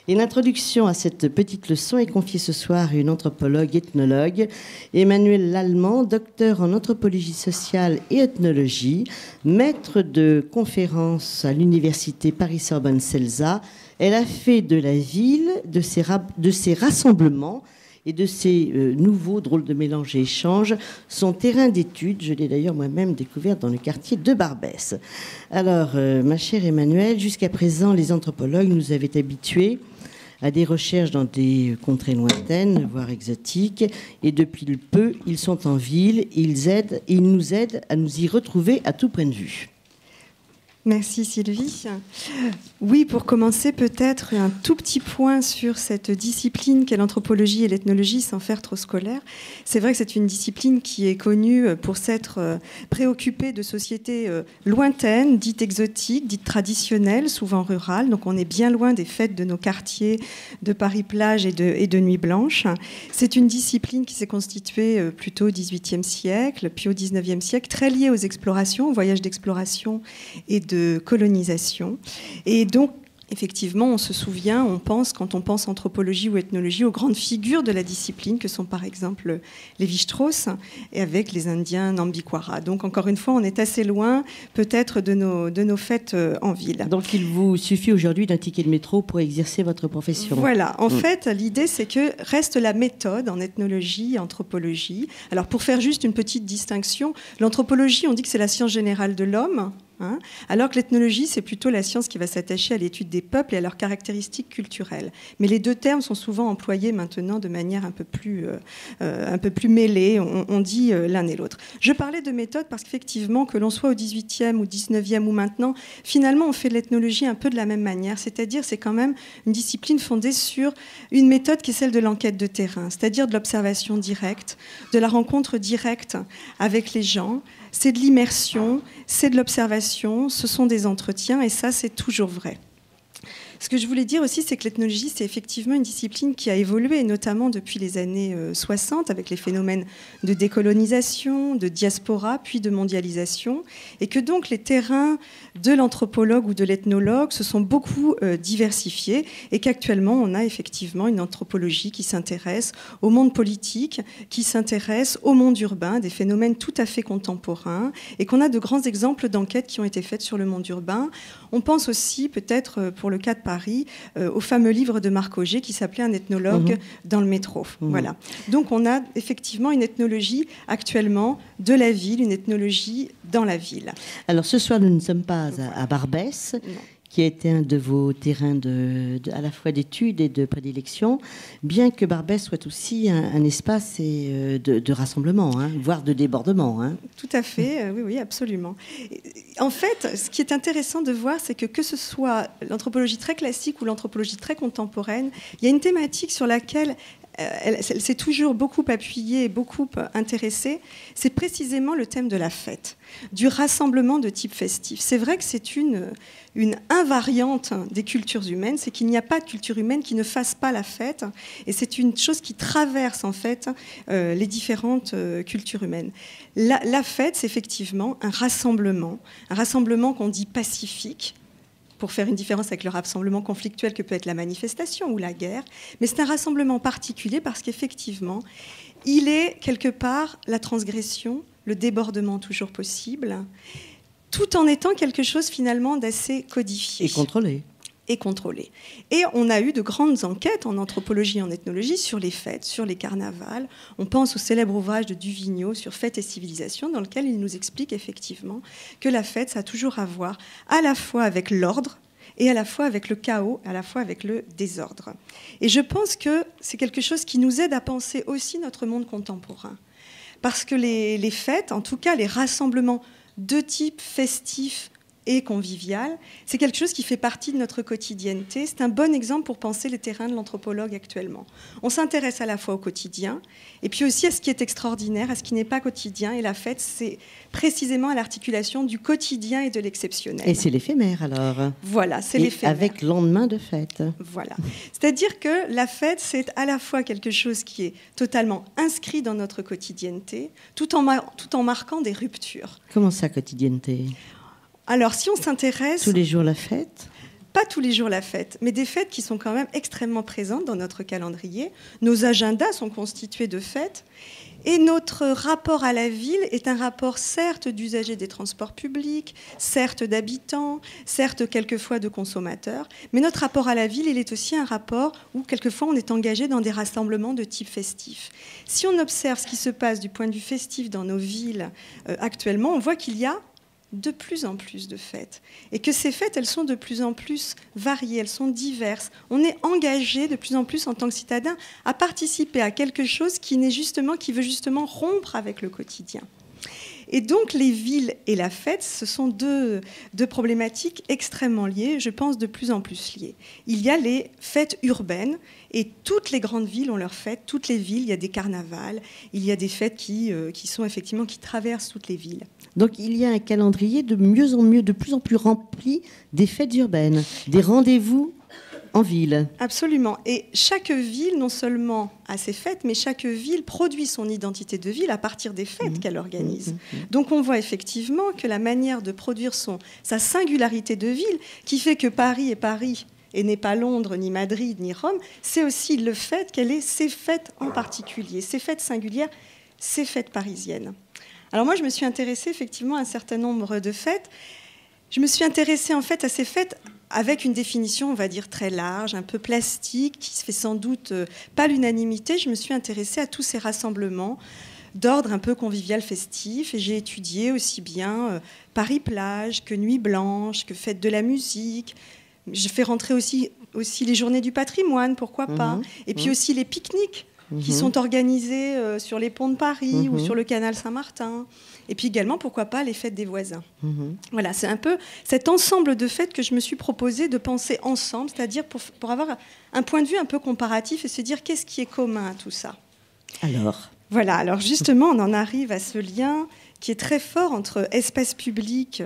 Et l'introduction à cette petite leçon est confiée ce soir à une anthropologue ethnologue, Emmanuelle Lallemand, docteur en anthropologie sociale et ethnologie, maître de conférences à l'université Paris-Sorbonne CELSA. Elle a fait de la ville, de ses rassemblements et de ces nouveaux drôles de mélange et échanges, son terrain d'étude. Je l'ai d'ailleurs moi-même découvert dans le quartier de Barbès. Alors, ma chère Emmanuelle, jusqu'à présent, les anthropologues nous avaient habitués à des recherches dans des contrées lointaines, voire exotiques, et depuis peu, ils sont en ville, ils nous aident à nous y retrouver à tout point de vue. Merci Sylvie. Oui, pour commencer, peut-être un tout petit point sur cette discipline qu'est l'anthropologie et l'ethnologie, sans faire trop scolaire. C'est vrai que c'est une discipline qui est connue pour s'être préoccupée de sociétés lointaines, dites exotiques, dites traditionnelles, souvent rurales. Donc on est bien loin des fêtes de nos quartiers de Paris-Plage et de Nuit Blanche. C'est une discipline qui s'est constituée plutôt au XVIIIe siècle, puis au XIXe siècle, très liée aux explorations, aux voyages d'exploration et de colonisation. Et donc, effectivement, on se souvient, on pense, quand on pense anthropologie ou ethnologie, aux grandes figures de la discipline, que sont par exemple Lévi-Strauss, et avec les Indiens Nambiquara. Donc, encore une fois, on est assez loin, peut-être, de nos fêtes en ville. Donc, il vous suffit aujourd'hui d'un ticket de métro pour exercer votre profession. Voilà. En fait, l'idée, c'est que reste la méthode en ethnologie, anthropologie. Alors, pour faire juste une petite distinction, l'anthropologie, on dit que c'est la science générale de l'homme, alors que l'ethnologie, c'est plutôt la science qui va s'attacher à l'étude des peuples et à leurs caractéristiques culturelles. Mais les deux termes sont souvent employés maintenant de manière un peu plus mêlée. On dit l'un et l'autre. Je parlais de méthode parce qu'effectivement, que l'on soit au 18e ou 19e ou maintenant, finalement, on fait de l'ethnologie un peu de la même manière. C'est-à-dire, c'est quand même une discipline fondée sur une méthode qui est celle de l'enquête de terrain, c'est-à-dire de l'observation directe, de la rencontre directe avec les gens. C'est de l'immersion, c'est de l'observation, ce sont des entretiens, et ça, c'est toujours vrai. Ce que je voulais dire aussi, c'est que l'ethnologie, c'est effectivement une discipline qui a évolué, notamment depuis les années 60, avec les phénomènes de décolonisation, de diaspora, puis de mondialisation, et que donc les terrains de l'anthropologue ou de l'ethnologue se sont beaucoup diversifiés, et qu'actuellement, on a effectivement une anthropologie qui s'intéresse au monde politique, qui s'intéresse au monde urbain, des phénomènes tout à fait contemporains, et qu'on a de grands exemples d'enquêtes qui ont été faites sur le monde urbain. On pense aussi, peut-être pour le cas de Paris, au fameux livre de Marc Auger qui s'appelait Un ethnologue dans le métro. Voilà. Donc on a effectivement une ethnologie actuellement de la ville, une ethnologie dans la ville. Alors ce soir, nous ne sommes pas à Barbès, qui a été un de vos terrains à la fois d'études et de prédilection, bien que Barbès soit aussi un espace de rassemblement, voire de débordement. Tout à fait, oui, absolument. En fait, ce qui est intéressant de voir, c'est que ce soit l'anthropologie très classique ou l'anthropologie très contemporaine, il y a une thématique sur laquelle elle s'est toujours beaucoup appuyée et beaucoup intéressée, c'est précisément le thème de la fête, du rassemblement de type festif. C'est vrai que c'est une invariante des cultures humaines, c'est qu'il n'y a pas de culture humaine qui ne fasse pas la fête, et c'est une chose qui traverse en fait les différentes cultures humaines. La fête, c'est effectivement un rassemblement qu'on dit pacifique, pour faire une différence avec le rassemblement conflictuel que peut être la manifestation ou la guerre, mais c'est un rassemblement particulier parce qu'effectivement, il est quelque part la transgression, le débordement toujours possible, tout en étant quelque chose finalement d'assez codifié. Et contrôlé. Et on a eu de grandes enquêtes en anthropologie et en ethnologie sur les fêtes, sur les carnavals. On pense au célèbre ouvrage de Duvigneau sur Fêtes et civilisation, dans lequel il nous explique effectivement que la fête, ça a toujours à voir à la fois avec l'ordre et à la fois avec le chaos, à la fois avec le désordre. Et je pense que c'est quelque chose qui nous aide à penser aussi notre monde contemporain. Parce que les fêtes, en tout cas les rassemblements de type festif, et convivial, c'est quelque chose qui fait partie de notre quotidienneté. C'est un bon exemple pour penser les terrains de l'anthropologue actuellement. On s'intéresse à la fois au quotidien, et puis aussi à ce qui est extraordinaire, à ce qui n'est pas quotidien. Et la fête, c'est précisément à l'articulation du quotidien et de l'exceptionnel. Et c'est l'éphémère, alors. Voilà, c'est l'éphémère. Avec lendemain de fête. Voilà. C'est-à-dire que la fête, c'est à la fois quelque chose qui est totalement inscrit dans notre quotidienneté, tout en marquant des ruptures. Comment ça, quotidienneté ? Alors, si on s'intéresse... Tous les jours la fête ? pas tous les jours la fête, mais des fêtes qui sont quand même extrêmement présentes dans notre calendrier. Nos agendas sont constitués de fêtes. Et notre rapport à la ville est un rapport certes d'usagers des transports publics, certes d'habitants, certes quelquefois de consommateurs, mais notre rapport à la ville, il est aussi un rapport où quelquefois on est engagé dans des rassemblements de type festif. Si on observe ce qui se passe du point de vue festif dans nos villes actuellement, on voit qu'il y a de plus en plus de fêtes. Et que ces fêtes, elles sont de plus en plus variées, elles sont diverses. On est engagé de plus en plus en tant que citadin à participer à quelque chose qui veut justement rompre avec le quotidien. Et donc les villes et la fête, ce sont deux problématiques extrêmement liées, je pense de plus en plus liées. Il y a les fêtes urbaines, et toutes les grandes villes ont leurs fêtes, toutes les villes, il y a des carnavals, il y a des fêtes qui traversent toutes les villes. Donc il y a un calendrier de mieux en mieux, de plus en plus rempli des fêtes urbaines, des rendez-vous en ville. Absolument. Et chaque ville, non seulement a ses fêtes, mais chaque ville produit son identité de ville à partir des fêtes qu'elle organise. Donc on voit effectivement que la manière de produire sa singularité de ville, qui fait que Paris est Paris, et n'est pas Londres, ni Madrid, ni Rome, c'est aussi le fait qu'elle ait ses fêtes en particulier, ses fêtes singulières, ses fêtes parisiennes. Alors moi, je me suis intéressée effectivement à un certain nombre de fêtes. Je me suis intéressée en fait à ces fêtes avec une définition, on va dire, très large, un peu plastique, qui se fait sans doute pas l'unanimité. Je me suis intéressée à tous ces rassemblements d'ordre un peu convivial festif, et j'ai étudié aussi bien Paris-Plage que Nuit Blanche, que Fête de la musique. Je fais rentrer aussi les journées du patrimoine, pourquoi pas. Et puis aussi les pique-niques qui sont organisés sur les ponts de Paris ou sur le canal Saint-Martin. Et puis également, pourquoi pas, les fêtes des voisins. Voilà, c'est un peu cet ensemble de fêtes que je me suis proposé de penser ensemble, c'est-à-dire pour avoir un point de vue un peu comparatif et se dire qu'est-ce qui est commun à tout ça. Voilà, alors justement, on en arrive à ce lien qui est très fort entre espace public,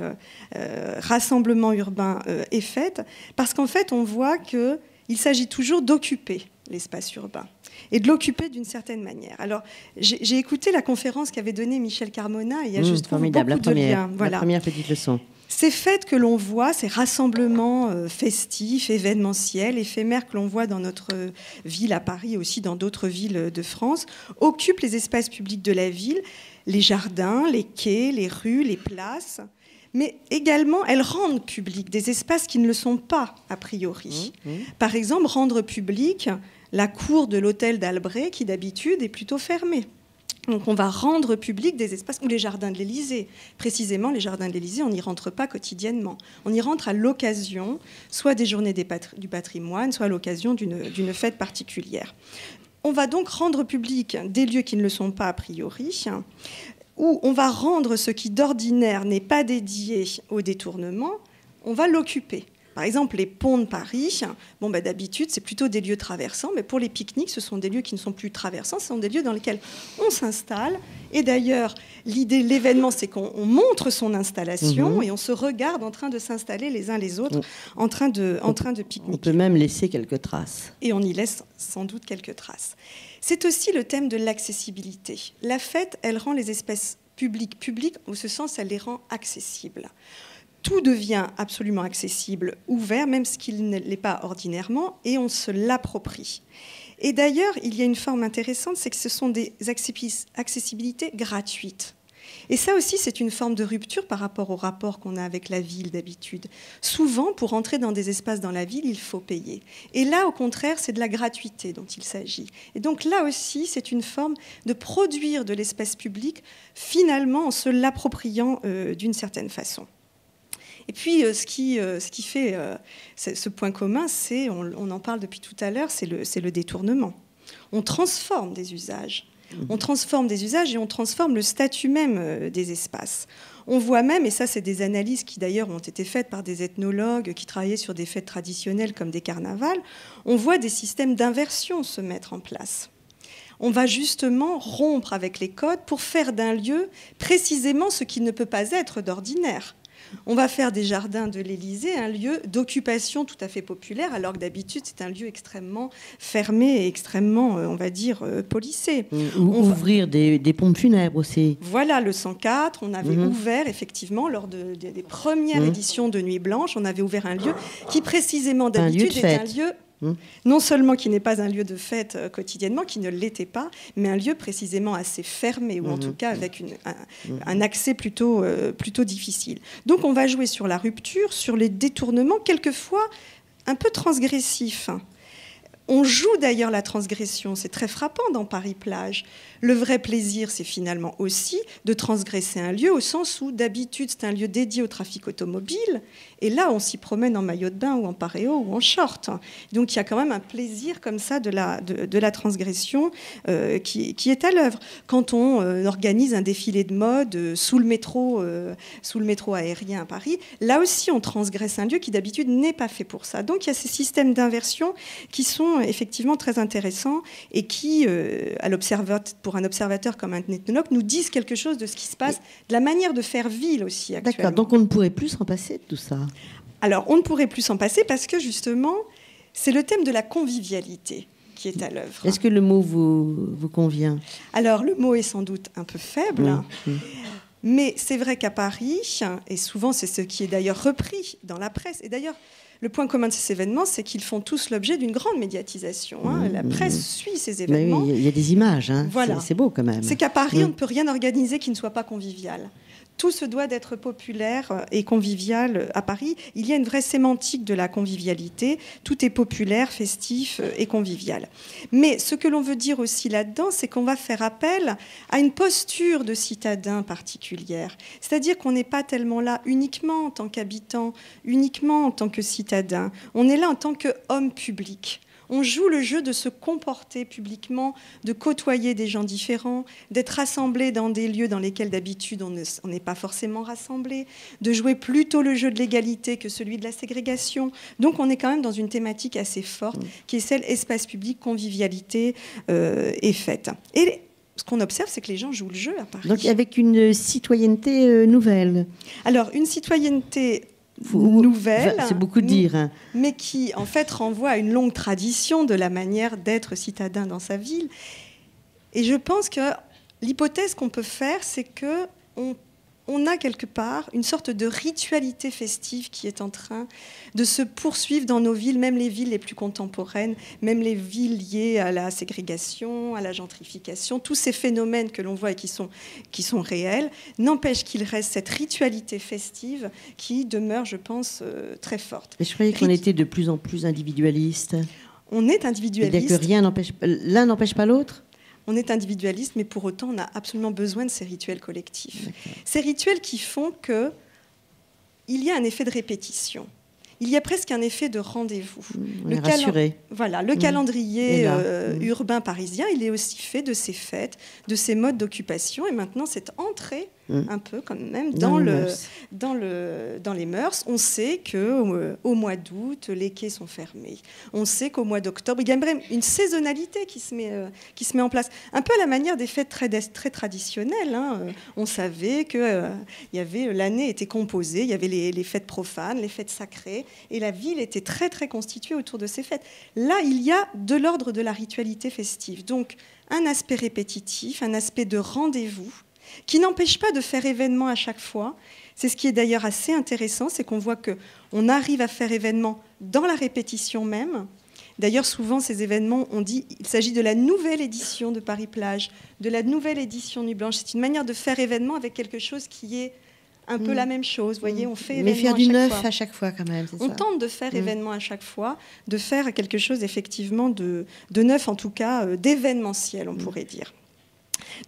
rassemblement urbain et fêtes, parce qu'en fait, on voit qu'il s'agit toujours d'occuper l'espace urbain et de l'occuper d'une certaine manière. Alors, j'ai écouté la conférence qu'avait donnée Michel Carmona, et il y a juste beaucoup de liens. Voilà. La première petite leçon. Ces fêtes que l'on voit, ces rassemblements festifs, événementiels, éphémères que l'on voit dans notre ville à Paris et aussi dans d'autres villes de France, occupent les espaces publics de la ville, les jardins, les quais, les rues, les places, mais également elles rendent publics des espaces qui ne le sont pas a priori. Par exemple, rendre public la cour de l'hôtel d'Albret qui d'habitude est plutôt fermée. Donc on va rendre public des espaces, ou les jardins de l'Élysée. Précisément, les jardins de l'Élysée, on n'y rentre pas quotidiennement. On y rentre à l'occasion, soit des journées du patrimoine, soit à l'occasion d'une fête particulière. On va donc rendre public des lieux qui ne le sont pas a priori, où on va rendre ce qui d'ordinaire n'est pas dédié au détournement, on va l'occuper. Par exemple, les ponts de Paris, d'habitude, c'est plutôt des lieux traversants, mais pour les pique-niques, ce sont des lieux qui ne sont plus traversants, ce sont des lieux dans lesquels on s'installe. Et d'ailleurs, l'événement, c'est qu'on montre son installation et on se regarde en train de s'installer les uns les autres, en train de pique-niquer. On peut même laisser quelques traces. Et on y laisse sans doute quelques traces. C'est aussi le thème de l'accessibilité. La fête, elle rend les espaces publics, au ce sens, elle les rend accessibles. Tout devient absolument accessible, ouvert, même ce qu'il ne l'est pas ordinairement, et on se l'approprie. Et d'ailleurs, il y a une forme intéressante, c'est que ce sont des accessibilités gratuites. Et ça aussi, c'est une forme de rupture par rapport au rapport qu'on a avec la ville d'habitude. Souvent, pour entrer dans des espaces dans la ville, il faut payer. Et là, au contraire, c'est de la gratuité dont il s'agit. Et donc là aussi, c'est une forme de produire de l'espace public, finalement, en se l'appropriant d'une certaine façon. Et puis, ce qui fait ce point commun, c'est, on en parle depuis tout à l'heure, c'est le détournement. On transforme des usages. On transforme des usages et on transforme le statut même des espaces. On voit même, et ça c'est des analyses qui d'ailleurs ont été faites par des ethnologues qui travaillaient sur des fêtes traditionnelles comme des carnavals, on voit des systèmes d'inversion se mettre en place. On va justement rompre avec les codes pour faire d'un lieu précisément ce qui ne peut pas être d'ordinaire. On va faire des jardins de l'Élysée un lieu d'occupation tout à fait populaire, alors que d'habitude, c'est un lieu extrêmement fermé et extrêmement, on va dire, policé. Ouvrir des pompes funèbres aussi. Voilà, le 104, on avait ouvert, effectivement, lors des premières éditions de Nuit Blanche, on avait ouvert un lieu qui, précisément, d'habitude, est un lieu... Non seulement qui n'est pas un lieu de fête quotidiennement, qui ne l'était pas, mais un lieu précisément assez fermé, ou en tout cas avec un accès plutôt difficile. Donc on va jouer sur la rupture, sur les détournements, quelquefois un peu transgressifs. On joue d'ailleurs la transgression, c'est très frappant dans Paris-Plage. Le vrai plaisir, c'est finalement aussi de transgresser un lieu, au sens où d'habitude c'est un lieu dédié au trafic automobile, et là on s'y promène en maillot de bain ou en paréo ou en short. Donc il y a quand même un plaisir comme ça de la transgression qui est à l'œuvre. Quand on organise un défilé de mode sous le métro aérien à Paris, là aussi on transgresse un lieu qui d'habitude n'est pas fait pour ça. Donc il y a ces systèmes d'inversion qui sont effectivement très intéressants et qui, pour un observateur comme un ethnologue, nous disent quelque chose de ce qui se passe, de la manière de faire ville aussi actuellement. D'accord, donc on ne pourrait plus s'en passer de tout ça. Alors, on ne pourrait plus s'en passer parce que, justement, c'est le thème de la convivialité qui est à l'œuvre. Est-ce que le mot vous convient ? Alors, le mot est sans doute un peu faible, mais c'est vrai qu'à Paris, et souvent c'est ce qui est d'ailleurs repris dans la presse, et d'ailleurs, le point commun de ces événements, c'est qu'ils font tous l'objet d'une grande médiatisation. La presse suit ces événements. Oui, il y a des images, Voilà. C'est beau quand même. C'est qu'à Paris, on ne peut rien organiser qui ne soit pas convivial. Tout se doit d'être populaire et convivial à Paris. Il y a une vraie sémantique de la convivialité. Tout est populaire, festif et convivial. Mais ce que l'on veut dire aussi là-dedans, c'est qu'on va faire appel à une posture de citadin particulière. C'est-à-dire qu'on n'est pas tellement là uniquement en tant qu'habitant, uniquement en tant que citadin. On est là en tant qu'homme public. On joue le jeu de se comporter publiquement, de côtoyer des gens différents, d'être rassemblés dans des lieux dans lesquels d'habitude on n'est pas forcément rassemblés, de jouer plutôt le jeu de l'égalité que celui de la ségrégation. Donc on est quand même dans une thématique assez forte qui est celle espace public, convivialité et fête. Et ce qu'on observe, c'est que les gens jouent le jeu à Paris. Donc avec une citoyenneté nouvelle. Alors une citoyenneté nouvelle, c'est beaucoup dire, mais qui en fait renvoie à une longue tradition de la manière d'être citadin dans sa ville. Et je pense que l'hypothèse qu'on peut faire, c'est que on a quelque part une sorte de ritualité festive qui est en train de se poursuivre dans nos villes, même les villes les plus contemporaines, même les villes liées à la ségrégation, à la gentrification, tous ces phénomènes que l'on voit et qui sont réels, n'empêchent qu'il reste cette ritualité festive qui demeure, je pense, très forte. Et je croyais qu'on était de plus en plus individualiste. On est individualiste. C'est-à-dire que l'un n'empêche pas l'autre ? On est individualiste, mais pour autant, on a absolument besoin de ces rituels collectifs. Ces rituels qui font qu'il y a un effet de répétition. Il y a presque un effet de rendez-vous. Le calendrier urbain parisien, il est aussi fait de ces fêtes, de ces modes d'occupation. Et maintenant, c'est entré un peu quand même dans les mœurs. On sait qu'au mois d'août, les quais sont fermés. On sait qu'au mois d'octobre, il y a même une saisonnalité qui se met en place. Un peu à la manière des fêtes très traditionnelles. On savait que l'année était composée, il y avait les fêtes profanes, les fêtes sacrées, et la ville était très, très constituée autour de ces fêtes. Là, il y a de l'ordre de la ritualité festive. Donc, un aspect répétitif, un aspect de rendez-vous, qui n'empêche pas de faire événement à chaque fois. C'est ce qui est d'ailleurs assez intéressant, c'est qu'on voit qu'on arrive à faire événement dans la répétition même. D'ailleurs, souvent, ces événements, on dit qu'il s'agit de la nouvelle édition de Paris-Plage, de la nouvelle édition Nuit Blanche. C'est une manière de faire événement avec quelque chose qui est un peu la même chose. Vous voyez, on fait événement mais faire du neuf à chaque fois quand même. On tente de faire événement à chaque fois, de faire quelque chose effectivement de neuf, en tout cas d'événementiel, on pourrait dire.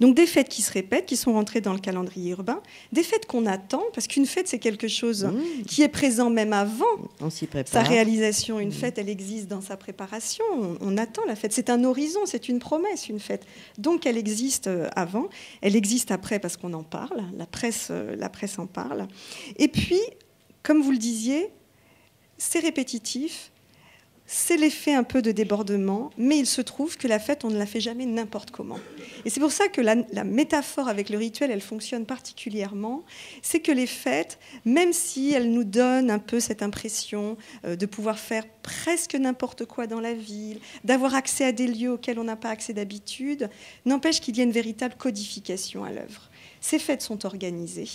Donc des fêtes qui se répètent, qui sont rentrées dans le calendrier urbain, des fêtes qu'on attend, parce qu'une fête, c'est quelque chose qui est présent même avant sa réalisation. Une fête, elle existe dans sa préparation, on attend la fête. C'est un horizon, c'est une promesse, une fête. Donc elle existe avant, elle existe après parce qu'on en parle, la presse en parle. Et puis, comme vous le disiez, c'est répétitif. c'est l'effet un peu de débordement, mais il se trouve que la fête, on ne la fait jamais n'importe comment. Et c'est pour ça que la métaphore avec le rituel, elle fonctionne particulièrement. C'est que les fêtes, même si elles nous donnent un peu cette impression de pouvoir faire presque n'importe quoi dans la ville, d'avoir accès à des lieux auxquels on n'a pas accès d'habitude, n'empêche qu'il y a une véritable codification à l'œuvre. Ces fêtes sont organisées.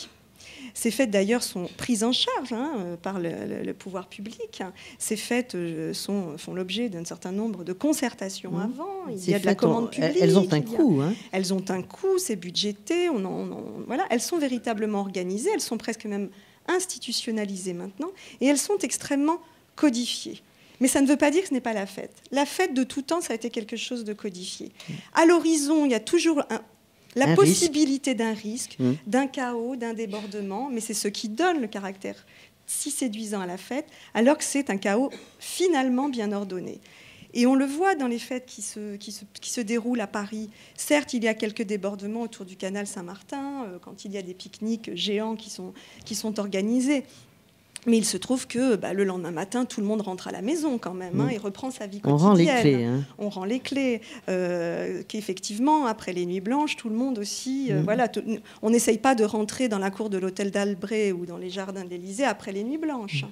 Ces fêtes, d'ailleurs, sont prises en charge par le pouvoir public. Ces fêtes font l'objet d'un certain nombre de concertations avant. Il y a de la commande publique. Elles ont un coût. Elles ont un coût, c'est budgété. Voilà, elles sont véritablement organisées. Elles sont presque même institutionnalisées maintenant. Et elles sont extrêmement codifiées. Mais ça ne veut pas dire que ce n'est pas la fête. La fête, de tout temps, ça a été quelque chose de codifié. À l'horizon, il y a toujours la possibilité d'un risque, d'un chaos, d'un débordement, mais c'est ce qui donne le caractère si séduisant à la fête, alors que c'est un chaos finalement bien ordonné. Et on le voit dans les fêtes qui se déroulent à Paris. Certes, il y a quelques débordements autour du canal Saint-Martin, quand il y a des pique-niques géants qui sont organisés. Mais il se trouve que le lendemain matin, tout le monde rentre à la maison quand même et reprend sa vie quotidienne. On rend les clés. On rend les clés. Qu'effectivement, après les nuits blanches, tout le monde aussi... voilà, on n'essaye pas de rentrer dans la cour de l'hôtel d'Albret ou dans les jardins de l'Élysée après les nuits blanches.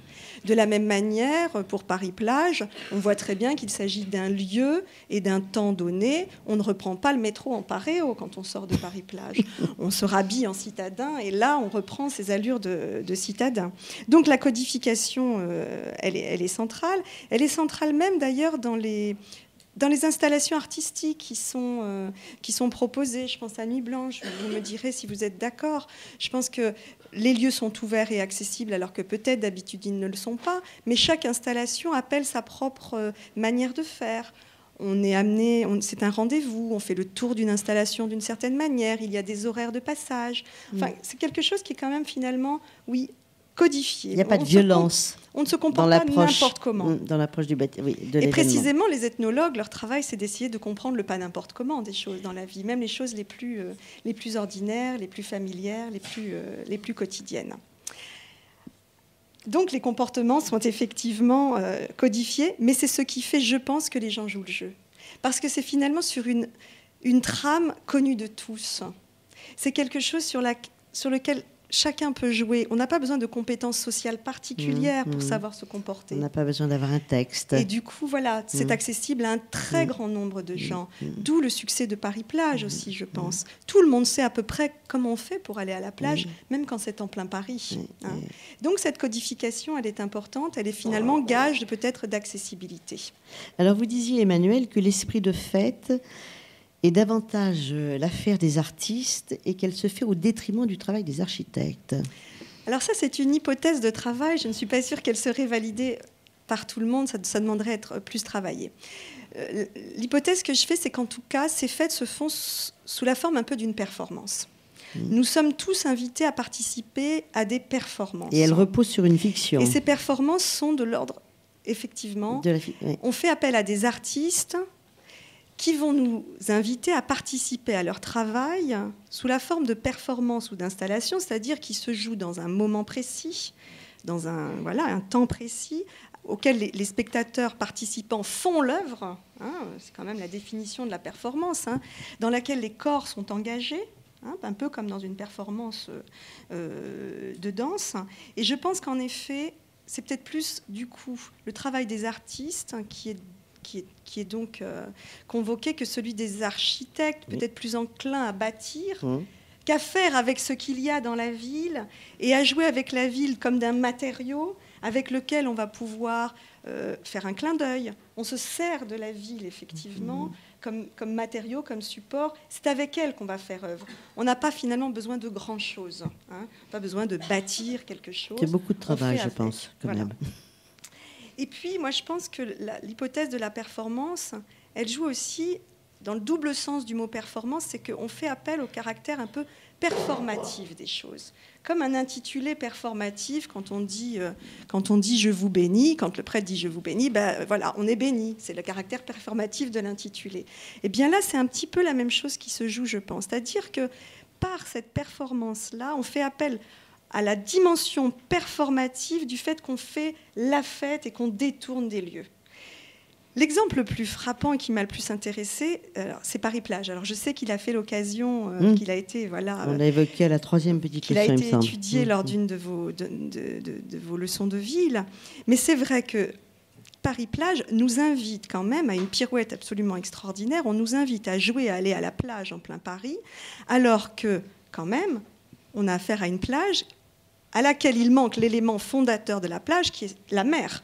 De la même manière, pour Paris-Plage, on voit très bien qu'il s'agit d'un lieu et d'un temps donné. On ne reprend pas le métro en paréo quand on sort de Paris-Plage. On se rhabille en citadin et là, on reprend ses allures de citadin. Donc la codification, elle est centrale. Elle est centrale même d'ailleurs dans les installations artistiques qui sont proposées. Je pense à Nuit Blanche, vous me direz si vous êtes d'accord. Je pense que les lieux sont ouverts et accessibles alors que peut-être d'habitude ils ne le sont pas, mais chaque installation appelle sa propre manière de faire. On est amené, c'est un rendez-vous, on fait le tour d'une installation d'une certaine manière, il y a des horaires de passage. Enfin, c'est quelque chose qui est quand même finalement, oui, codifié. Il n'y a pas de violence. On ne se comporte pas n'importe comment. Dans l'approche de l'événement. Et précisément, les ethnologues, leur travail, c'est d'essayer de comprendre le pas n'importe comment des choses dans la vie, même les choses les plus ordinaires, les plus familières, les plus quotidiennes. Donc les comportements sont effectivement codifiés, mais c'est ce qui fait, je pense, que les gens jouent le jeu. Parce que c'est finalement sur une trame connue de tous. C'est quelque chose sur lequel chacun peut jouer. On n'a pas besoin de compétences sociales particulières pour savoir se comporter. On n'a pas besoin d'avoir un texte. Et du coup, voilà, c'est accessible à un très grand nombre de gens. D'où le succès de Paris-Plage aussi, je pense. Tout le monde sait à peu près comment on fait pour aller à la plage, même quand c'est en plein Paris. Donc cette codification, elle est importante. Elle est finalement gage peut-être d'accessibilité. Alors vous disiez, Emmanuelle, que l'esprit de fête est davantage l'affaire des artistes et qu'elle se fait au détriment du travail des architectes. Alors ça, c'est une hypothèse de travail. Je ne suis pas sûre qu'elle serait validée par tout le monde. Ça demanderait à être plus travaillé. L'hypothèse que je fais, c'est qu'en tout cas, ces fêtes se font sous la forme un peu d'une performance. Nous sommes tous invités à participer à des performances. Et elles reposent sur une fiction. Et ces performances sont de l'ordre, effectivement... On fait appel à des artistes qui vont nous inviter à participer à leur travail sous la forme de performance ou d'installation, c'est-à-dire qui se jouent dans un moment précis, dans un temps précis, auquel les spectateurs participants font l'œuvre, c'est quand même la définition de la performance, dans laquelle les corps sont engagés, un peu comme dans une performance de danse. Et je pense qu'en effet, c'est peut-être plus, du coup, le travail des artistes qui est donc convoqué que celui des architectes, peut-être plus enclins à bâtir, qu'à faire avec ce qu'il y a dans la ville et à jouer avec la ville comme d'un matériau avec lequel on va pouvoir faire un clin d'œil. On se sert de la ville, effectivement, comme matériau, comme support. C'est avec elle qu'on va faire œuvre. On n'a pas finalement besoin de grand-chose. Pas besoin de bâtir quelque chose. C'est beaucoup de travail, je pense, quand même. Et puis, moi, je pense que l'hypothèse de la performance, elle joue aussi dans le double sens du mot performance, c'est qu'on fait appel au caractère un peu performatif des choses. Comme un intitulé performatif, quand on dit « je vous bénis », quand le prêtre dit « je vous bénis », voilà, on est béni. C'est le caractère performatif de l'intitulé. Et bien là, c'est un petit peu la même chose qui se joue, je pense. C'est-à-dire que par cette performance-là, on fait appel à la dimension performative du fait qu'on fait la fête et qu'on détourne des lieux. L'exemple le plus frappant et qui m'a le plus intéressé, c'est Paris-Plage. Alors je sais qu'il a fait l'occasion, qu'il a été, voilà, on l'a évoqué à la 3e petite leçon, il a il me été semble. étudié lors d'une de vos leçons de ville. Mais c'est vrai que Paris-Plage nous invite quand même à une pirouette absolument extraordinaire. On nous invite à jouer, à aller à la plage en plein Paris, alors que quand même, on a affaire à une plage à laquelle il manque l'élément fondateur de la plage, qui est la mer.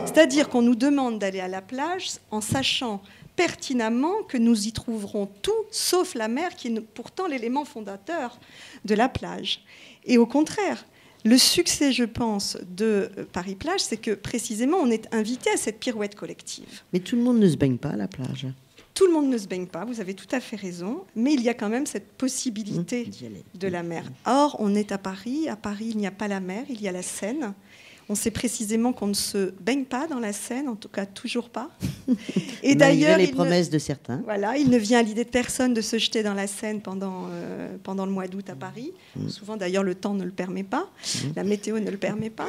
C'est-à-dire qu'on nous demande d'aller à la plage en sachant pertinemment que nous y trouverons tout sauf la mer, qui est pourtant l'élément fondateur de la plage. Et au contraire, le succès, je pense, de Paris-Plage, c'est que précisément on est invité à cette pirouette collective. Mais tout le monde ne se baigne pas à la plage. Tout le monde ne se baigne pas, vous avez tout à fait raison, mais il y a quand même cette possibilité de la mer. Or, on est à Paris il n'y a pas la mer, il y a la Seine. On sait précisément qu'on ne se baigne pas dans la Seine, en tout cas toujours pas. Et d'ailleurs, les promesses de certains. Voilà, il ne vient à l'idée de personne de se jeter dans la Seine pendant le mois d'août à Paris. Souvent d'ailleurs le temps ne le permet pas, la météo ne le permet pas.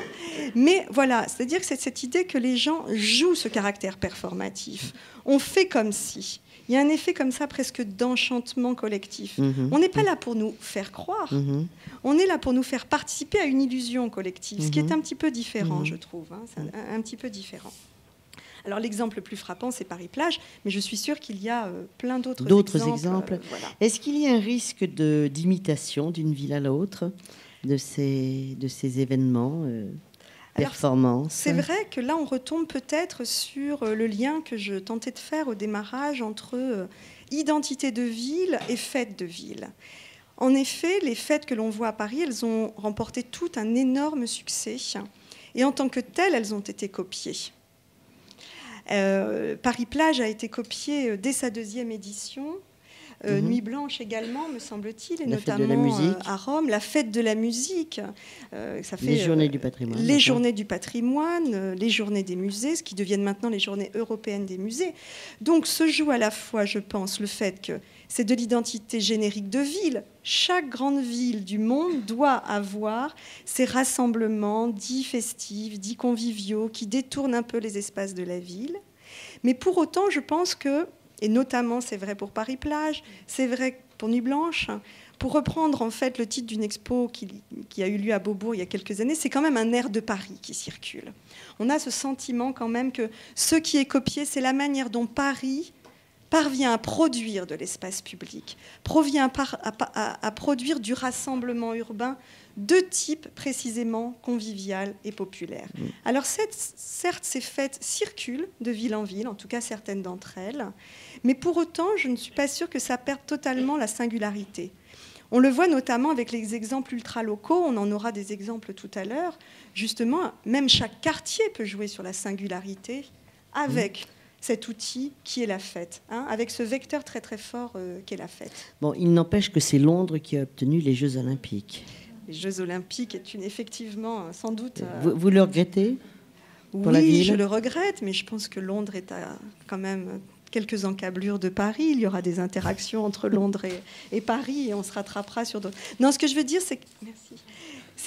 Mais voilà, c'est-à-dire que c'est cette idée que les gens jouent ce caractère performatif. On fait comme si. Il y a un effet comme ça presque d'enchantement collectif. On n'est pas là pour nous faire croire, on est là pour nous faire participer à une illusion collective, ce qui est un petit peu différent, je trouve. C'est un petit peu différent. Alors l'exemple le plus frappant, c'est Paris-Plage, mais je suis sûre qu'il y a plein d'autres exemples. Voilà. Est-ce qu'il y a un risque d'imitation d'une ville à l'autre de ces événements performances? C'est vrai que là, on retombe peut-être sur le lien que je tentais de faire au démarrage entre identité de ville et fête de ville. En effet, les fêtes que l'on voit à Paris, elles ont remporté tout un énorme succès. Et en tant que telles, elles ont été copiées. Paris-Plage a été copié dès sa 2e édition. Nuit Blanche également, me semble-t-il, et notamment à Rome, la fête de la musique. Ça fait, les journées du patrimoine. Les journées du patrimoine, les journées des musées, ce qui deviennent maintenant les journées européennes des musées. Donc se joue à la fois, je pense, le fait que c'est de l'identité générique de ville. Chaque grande ville du monde doit avoir ces rassemblements dits festifs, dits conviviaux, qui détournent un peu les espaces de la ville. Mais pour autant, je pense que, et notamment c'est vrai pour Paris-Plage, c'est vrai pour Nuit Blanche, pour reprendre en fait le titre d'une expo qui a eu lieu à Beaubourg il y a quelques années, c'est quand même un air de Paris qui circule. On a ce sentiment quand même que ce qui est copié, c'est la manière dont Paris parvient à produire de l'espace public, parvient à produire du rassemblement urbain de type précisément convivial et populaire. Alors certes, ces fêtes circulent de ville en ville, en tout cas certaines d'entre elles, mais pour autant, je ne suis pas sûre que ça perde totalement la singularité. On le voit notamment avec les exemples ultra-locaux, on en aura des exemples tout à l'heure. Justement, même chaque quartier peut jouer sur la singularité avec cet outil qui est la fête, avec ce vecteur très très fort qu'est la fête. Bon, il n'empêche que c'est Londres qui a obtenu les Jeux Olympiques. Les Jeux Olympiques est effectivement sans doute... Vous le regrettez pour la ville ? Oui, je le regrette, mais je pense que Londres est à quand même quelques encablures de Paris. Il y aura des interactions entre Londres et Paris et on se rattrapera sur d'autres. Non, ce que je veux dire, c'est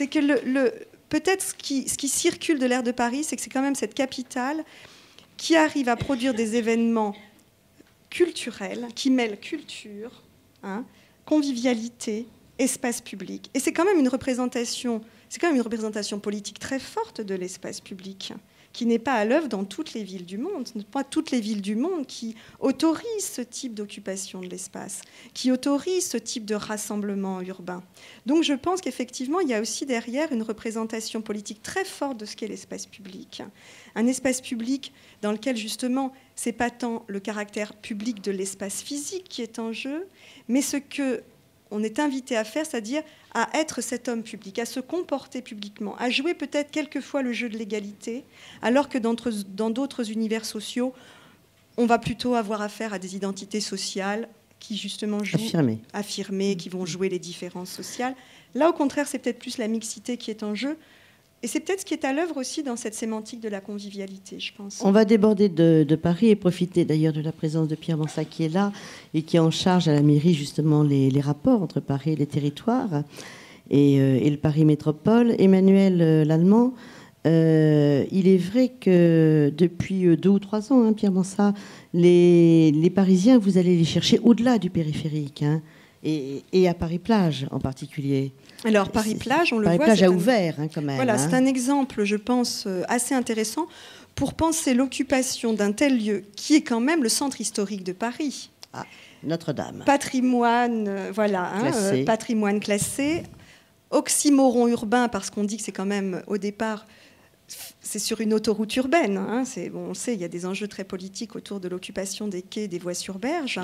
que peut-être ce qui circule de l'air de Paris, c'est que c'est quand même cette capitale qui arrive à produire des événements culturels, qui mêlent culture, convivialité, espace public. Et c'est quand même une représentation politique très forte de l'espace public, qui n'est pas à l'œuvre dans toutes les villes du monde. Ce ne sont pas toutes les villes du monde qui autorisent ce type d'occupation de l'espace, qui autorisent ce type de rassemblement urbain. Donc je pense qu'effectivement, il y a aussi derrière une représentation politique très forte de ce qu'est l'espace public. Un espace public dans lequel, justement, ce n'est pas tant le caractère public de l'espace physique qui est en jeu, mais ce qu'on est invité à faire, c'est-à-dire à être cet homme public, à se comporter publiquement, à jouer peut-être quelquefois le jeu de l'égalité, alors que dans d'autres univers sociaux, on va plutôt avoir affaire à des identités sociales qui justement jouent affirmées, qui vont jouer les différences sociales. Là, au contraire, c'est peut-être plus la mixité qui est en jeu. Et c'est peut-être ce qui est à l'œuvre aussi dans cette sémantique de la convivialité, je pense. On va déborder de Paris et profiter d'ailleurs de la présence de Pierre Mansart qui est là et qui est en charge à la mairie justement les rapports entre Paris et les territoires et le Paris Métropole. Emmanuel Lallemand, il est vrai que depuis 2 ou 3 ans, hein, Pierre Mansart, les Parisiens, vous allez les chercher au-delà du périphérique, hein, et à Paris-Plage en particulier. Alors, Paris-Plage, on le voit... Paris-Plage a ouvert, hein, quand même. Voilà, hein. C'est un exemple, je pense, assez intéressant pour penser l'occupation d'un tel lieu qui est quand même le centre historique de Paris. Ah, Notre-Dame. Patrimoine, classé. Patrimoine classé. Oxymoron urbain, parce qu'on dit que c'est quand même, au départ, c'est sur une autoroute urbaine. Hein, on sait, il y a des enjeux très politiques autour de l'occupation des quais, des voies sur berge.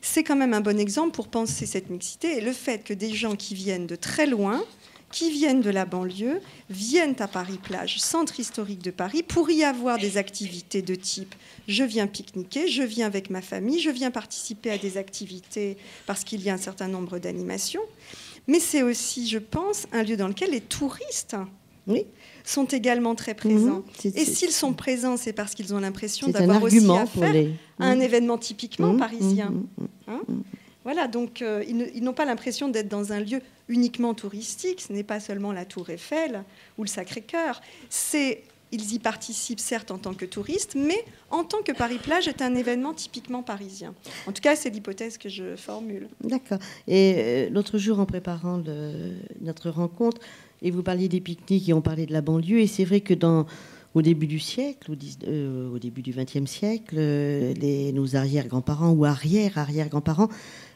C'est quand même un bon exemple pour penser cette mixité. Et le fait que des gens qui viennent de très loin, qui viennent de la banlieue, viennent à Paris-Plage, centre historique de Paris, pour y avoir des activités de type « je viens pique-niquer, je viens avec ma famille, je viens participer à des activités parce qu'il y a un certain nombre d'animations ». Mais c'est aussi, je pense, un lieu dans lequel les touristes sont également très présents. Et s'ils sont présents, c'est parce qu'ils ont l'impression d'avoir aussi affaire à un événement typiquement parisien. Voilà, donc ils n'ont pas l'impression d'être dans un lieu uniquement touristique. Ce n'est pas seulement la Tour Eiffel ou le Sacré-Cœur. Ils y participent certes en tant que touristes, mais en tant que Paris-Plage est un événement typiquement parisien. En tout cas, c'est l'hypothèse que je formule. D'accord. Et l'autre jour, en préparant notre rencontre, et vous parliez des pique-niques et on parlait de la banlieue, et c'est vrai que au début du siècle, au début du XXe siècle, nos arrière-grands-parents ou arrière-arrière-grands-parents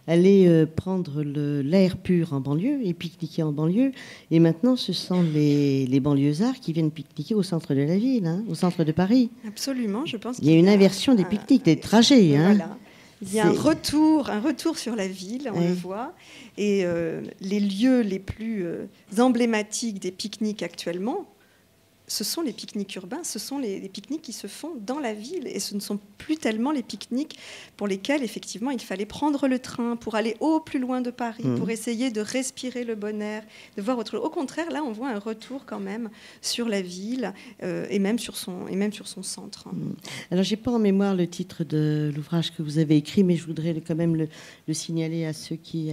allaient prendre l'air pur en banlieue et pique-niquer en banlieue. Et maintenant, ce sont les banlieusards qui viennent pique-niquer au centre de la ville, hein, au centre de Paris. Absolument, je pense qu'il y a une inversion des pique-niques, des trajets. Hein. Voilà. Il y a un retour sur la ville, on le voit. Et les lieux les plus emblématiques des pique-niques actuellement, ce sont les pique-niques urbains, ce sont les pique-niques qui se font dans la ville. Et ce ne sont plus tellement les pique-niques pour lesquels, effectivement, il fallait prendre le train pour aller au plus loin de Paris, pour essayer de respirer le bon air, de voir autre chose. Au contraire, là, on voit un retour quand même sur la ville et même sur son centre. Alors, je n'ai pas en mémoire le titre de l'ouvrage que vous avez écrit, mais je voudrais quand même le signaler à ceux qui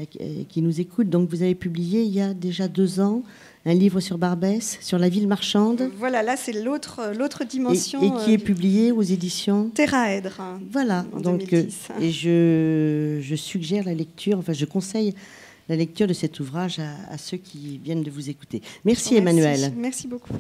nous écoutent. Donc, vous avez publié il y a déjà 2 ans un livre sur Barbès, sur la ville marchande. Voilà, là, c'est l'autre dimension. Et qui est publié aux éditions Téraèdre. Voilà, donc, et je suggère la lecture, enfin, je conseille la lecture de cet ouvrage à ceux qui viennent de vous écouter. Merci, Emmanuelle. Merci beaucoup.